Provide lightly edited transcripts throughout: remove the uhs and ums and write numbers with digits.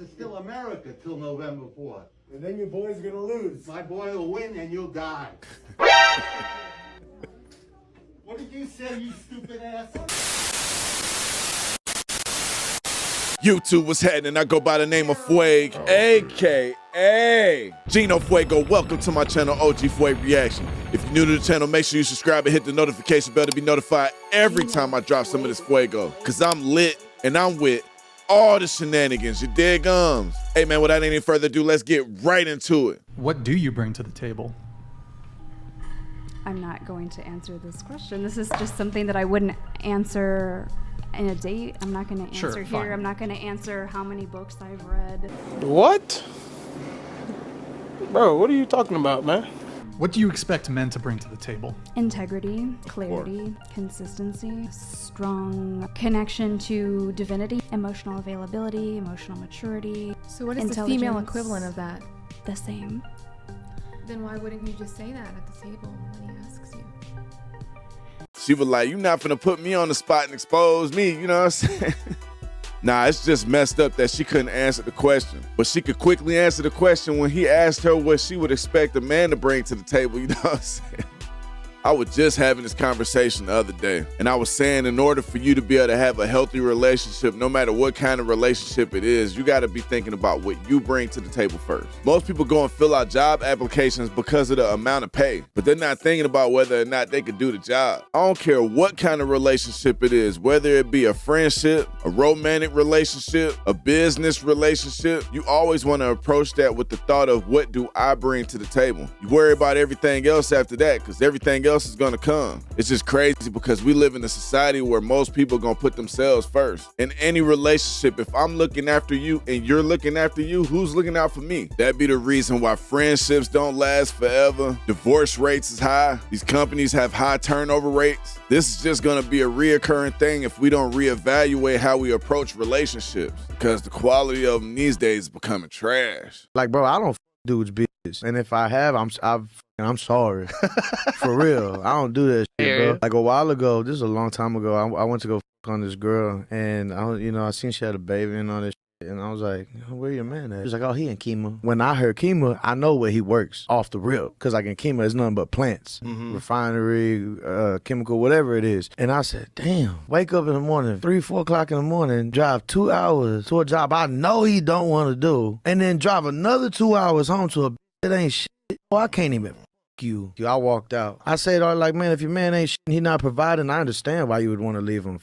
it's still America till November 4th. And then your boy's gonna lose. My boy will win and you'll die. What did you say, you stupid ass? YouTube was happening. I go by the name of Fuego, a.k.a. Gino Fuego. Welcome to my channel, OG Fuego Reaction. If you're new to the channel, make sure you subscribe and hit the notification bell to be notified every time I drop some of this Fuego. Because I'm lit and I'm with all the shenanigans, you dig? Hey man, without any further ado, let's get right into it. What do you bring to the table? I'm not going to answer this question. This is just something that I wouldn't answer in a date. I'm not going to answer here. Fine. I'm not going to answer how many books I've read. What? Bro, what are you talking about, man? What do you expect men to bring to the table? Integrity, clarity, consistency, strong connection to divinity, emotional availability, emotional maturity. So what is the female equivalent of that? The same. Then why wouldn't you just say that at the table when he asks you? She was like, you not finna put me on the spot and expose me, you know what I'm saying? Nah, it's just messed up that she couldn't answer the question. But she could quickly answer the question when he asked her what she would expect a man to bring to the table, you know what I'm saying? I was just having this conversation the other day, and I was saying in order for you to be able to have a healthy relationship, no matter what kind of relationship it is, you gotta be thinking about what you bring to the table first. Most people go and fill out job applications because of the amount of pay, but they're not thinking about whether or not they could do the job. I don't care what kind of relationship it is, whether it be a friendship, a romantic relationship, a business relationship, you always wanna approach that with the thought of what do I bring to the table? You worry about everything else after that, because everything else is gonna come. It's just crazy because we live in a society where most people are gonna put themselves first. In any relationship, if I'm looking after you and you're looking after you, who's looking out for me? That'd be the reason why friendships don't last forever. Divorce rates is high. These companies have high turnover rates. This is just gonna be a reoccurring thing if we don't reevaluate how we approach relationships, because the quality of them these days is becoming trash. Like, bro, I don't f dudes' business. And if I have, I'm sorry. For real. I don't do that shit, bro. Like a while ago, this is a long time ago, I went to go f on this girl, and I seen she had a baby and all this shit, and I was like, where your man at? She's like, oh, he in Kima. When I heard Kima, I know where he works off the rip, because like in Kima, it's nothing but plants, refinery, chemical, whatever it is. And I said, damn, wake up in the morning, 3, 4 o'clock in the morning, drive 2 hours to a job I know he don't want to do, and then drive another 2 hours home to a that ain't shit. Oh, I can't even you. I walked out. I said, like, man, if your man ain't shit, he not providing, I understand why you would want to leave him,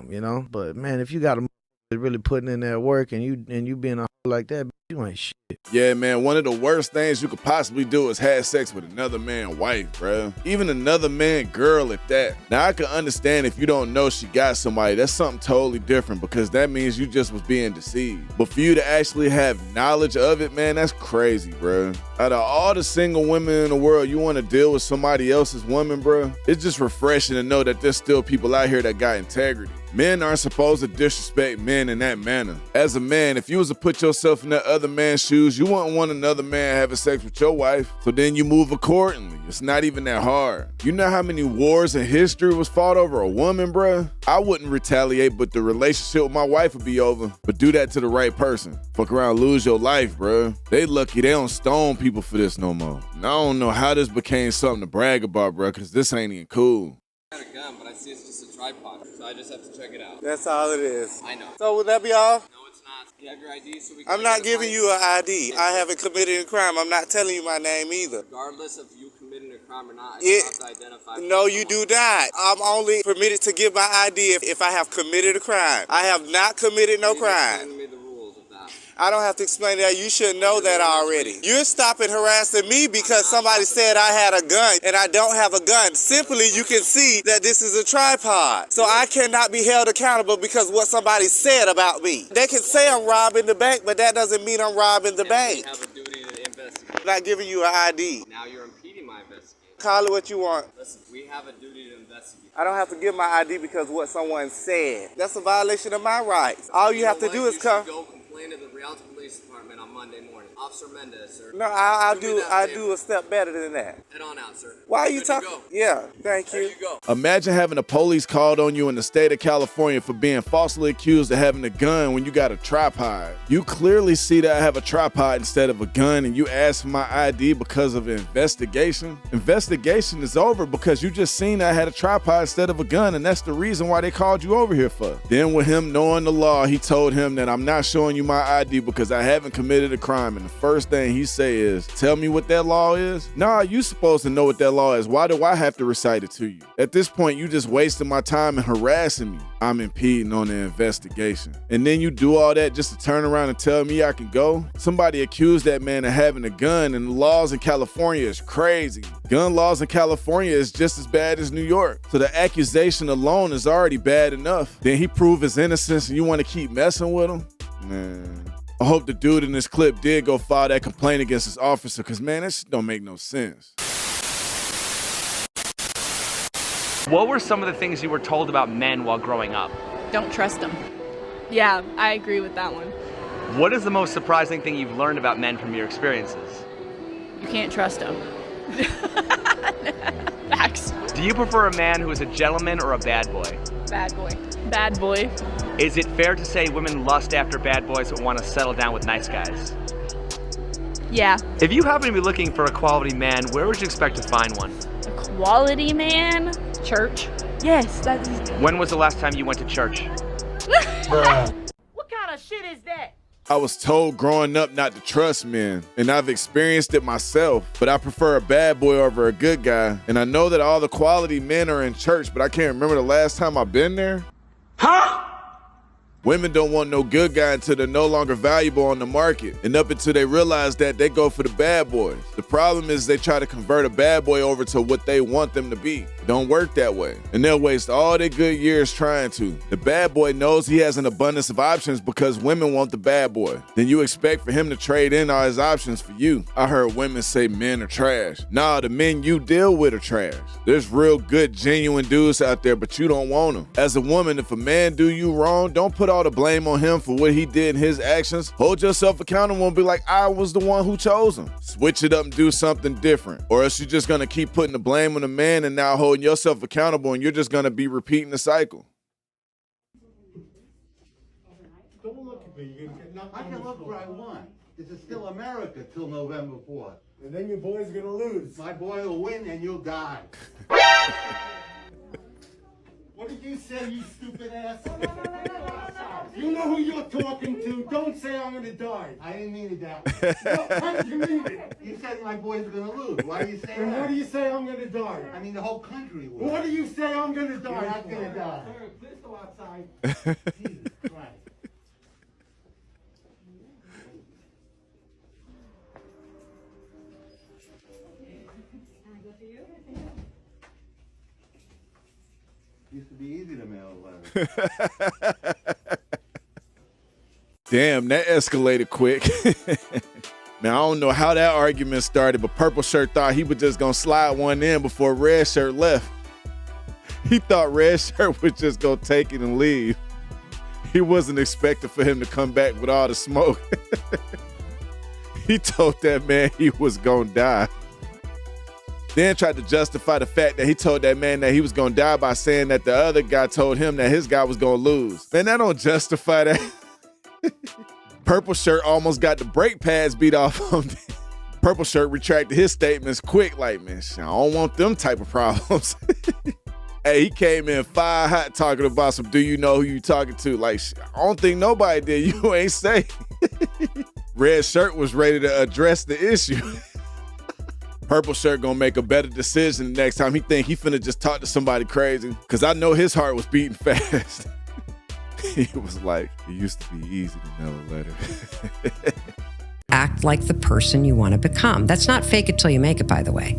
you know? But man, if you got a really putting in that work and you being a like that, you ain't shit. Yeah, man, one of the worst things you could possibly do is have sex with another man's wife, bro. Even another man girl at that. Now, I can understand if you don't know she got somebody. That's something totally different, because that means you just was being deceived. But for you to actually have knowledge of it, man, that's crazy, bro. Out of all the single women in the world, you want to deal with somebody else's woman, bro? It's just refreshing to know that there's still people out here that got integrity. Men aren't supposed to disrespect men in that manner. As a man, if you was to put yourself in that other man's shoes, you wouldn't want another man having sex with your wife. So then you move accordingly. It's not even that hard. You know how many wars in history was fought over a woman, bruh? I wouldn't retaliate, but the relationship with my wife would be over. But do that to the right person. Fuck around, lose your life, bruh. They lucky they don't stone people for this no more. And I don't know how this became something to brag about, bruh, because this ain't even cool. I got a gun, but I see it's just a tripod, so I just have to check it out. That's all it is. I know. So would that be all? No, it's not. You have your ID, so we can... I'm not giving you an ID. I haven't committed a crime. I'm not telling you my name either. Regardless of you committing a crime or not, I still have to identify... No, you do not. I'm only permitted to give my ID if I have committed a crime. I have not committed no crime. Explain to me the rules of that. I don't have to explain that. You should know that already. You're stopping harassing me because somebody said I had a gun and I don't have a gun. Simply, you can see that this is a tripod. So I cannot be held accountable because what somebody said about me. They can say I'm robbing the bank, but that doesn't mean I'm robbing the bank. We have a duty to investigate. I'm not giving you an ID. Now you're impeding my investigation. Call it what you want. Listen, we have a duty to investigate. I don't have to give my ID because of what someone said. That's a violation of my rights. All you have to do is come. Go complain to the Rialto Police Department on Monday morning. Officer Mendez, sir. No, I do a step better than that. Head on out, sir. Why are you Good to talking? go. Yeah, thank There you. you go. Imagine having the police called on you in the state of California for being falsely accused of having a gun when you got a tripod. You clearly see that I have a tripod instead of a gun, and you ask for my ID because of an investigation. Investigation is over because you just seen I had a tripod instead of a gun, and that's the reason why they called you over here for. Then with him knowing the law, he told him that I'm not showing you my ID because I haven't committed a crime. And the first thing he say is, tell me what that law is? Nah, you supposed to know what that law is. Why do I have to recite it to you? At this point, you just wasting my time and harassing me. I'm impeding on the investigation. And then you do all that just to turn around and tell me I can go? Somebody accused that man of having a gun, and the laws in California is crazy. Gun laws in California is just as bad as New York. So the accusation alone is already bad enough. Then he proved his innocence and you want to keep messing with him? Man. I hope the dude in this clip did go file that complaint against his officer, because, man, that shit don't make no sense. What were some of the things you were told about men while growing up? Don't trust them. Yeah, I agree with that one. What is the most surprising thing you've learned about men from your experiences? You can't trust them. Facts. Do you prefer a man who is a gentleman or a bad boy? Bad boy. Bad boy. Is it fair to say women lust after bad boys but want to settle down with nice guys? Yeah. If you happen to be looking for a quality man, where would you expect to find one? A quality man? Church. Yes, that is. When was the last time you went to church? What kind of shit is that? I was told growing up not to trust men, and I've experienced it myself, but I prefer a bad boy over a good guy. And I know that all the quality men are in church, but I can't remember the last time I've been there. Huh? Women don't want no good guy until they're no longer valuable on the market. And up until they realize that, they go for the bad boys. The problem is they try to convert a bad boy over to what they want them to be. It don't work that way. And they'll waste all their good years trying to. The bad boy knows he has an abundance of options because women want the bad boy. Then you expect for him to trade in all his options for you. I heard women say men are trash. Nah, the men you deal with are trash. There's real good, genuine dudes out there, but you don't want them. As a woman, if a man do you wrong, don't put all the blame on him for what he did in his actions. Hold yourself accountable and be like, I was the one who chose him. Switch it up and do something different. Or else you're just gonna keep putting the blame on the man and now holding yourself accountable, and you're just gonna be repeating the cycle. Don't look at me. You're gonna get knocked. I can look where I want. This is still America till November 4th. And then your boy's gonna lose. My boy will win and you'll die. What did you say, you stupid ass? You know who you're talking to. Don't say I'm gonna die. I didn't mean it that way. No, how did you mean it? You said my boy's gonna lose. Why do you say that? And what do you say I'm gonna die? I mean the whole country will. What do you say I'm gonna die? You're not gonna die. Sir, please go outside. Jesus Christ. Used to be easy to mail a letter. Damn, that escalated quick. Man, I don't know how that argument started, but Purple Shirt thought he was just gonna slide one in before Red Shirt left. He thought Red Shirt was just gonna take it and leave. He wasn't expecting for him to come back with all the smoke. He told that man he was gonna die. Then tried to justify the fact that he told that man that he was gonna die by saying that the other guy told him that his guy was gonna lose. Man, that don't justify that. Purple Shirt almost got the brake pads beat off him. Purple Shirt retracted his statements quick, like, man, I don't want them type of problems. Hey, he came in fire hot talking about some, do you know who you talking to? Like, I don't think nobody did. You ain't say. Red Shirt was ready to address the issue. Purple Shirt gonna make a better decision the next time he think he finna just talk to somebody crazy. Cause I know his heart was beating fast. He was like, it used to be easy to mail a letter. Act like the person you want to become. That's not fake it till you make it, by the way.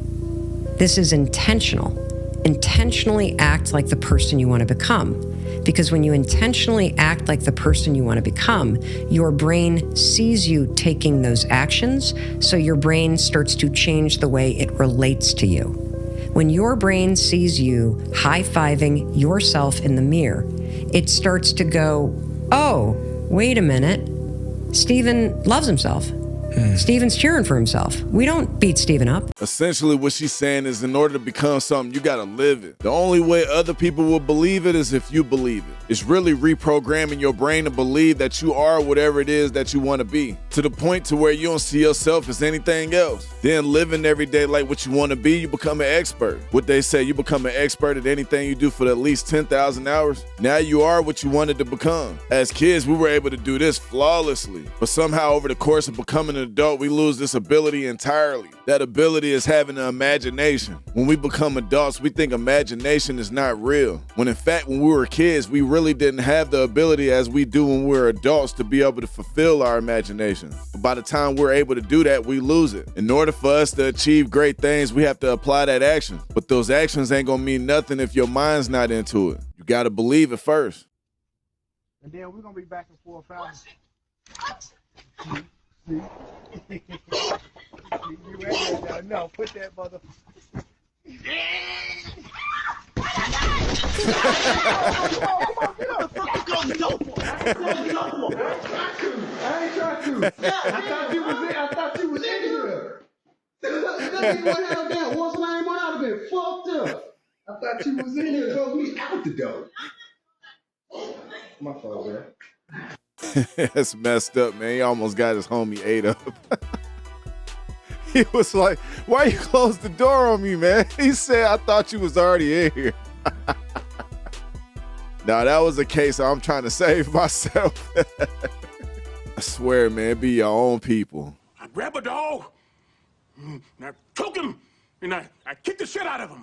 This is intentional. Intentionally act like the person you want to become. Because when you intentionally act like the person you want to become, your brain sees you taking those actions, so your brain starts to change the way it relates to you. When your brain sees you high-fiving yourself in the mirror, it starts to go, oh, wait a minute, Steven loves himself. Steven's cheering for himself. We don't beat Steven up. Essentially, what she's saying is in order to become something, you gotta live it. The only way other people will believe it is if you believe it. It's really reprogramming your brain to believe that you are whatever it is that you want to be, to the point to where you don't see yourself as anything else. Then living every day like what you want to be, you become an expert. What they say, you become an expert at anything you do for at least 10,000 hours. Now you are what you wanted to become. As kids, we were able to do this flawlessly, but somehow over the course of becoming an adult, we lose this ability entirely. That ability is having an imagination. When we become adults, we think imagination is not real. When in fact, when we were kids, we really didn't have the ability as we do when we're adults to be able to fulfill our imagination. But by the time we're able to do that, we lose it. In order for us to achieve great things, we have to apply that action. But those actions ain't gonna mean nothing if your mind's not into it. You gotta believe it first. And then we're gonna be back and forth out. You ready now? No, put that mother. I ain't trying to. I thought you was in here. That nigga went out there. Once I ain't out of it, fucked up. I thought you was in here. Drove me out the door. My fault, man. That's messed up, man. He almost got his homie ate up. He was like, why you close the door on me, man? He said, I thought you was already in here. Now, that was a case I'm trying to save myself. I swear, man, be your own people. I grab a dog, and I choke him, and I kick the shit out of him.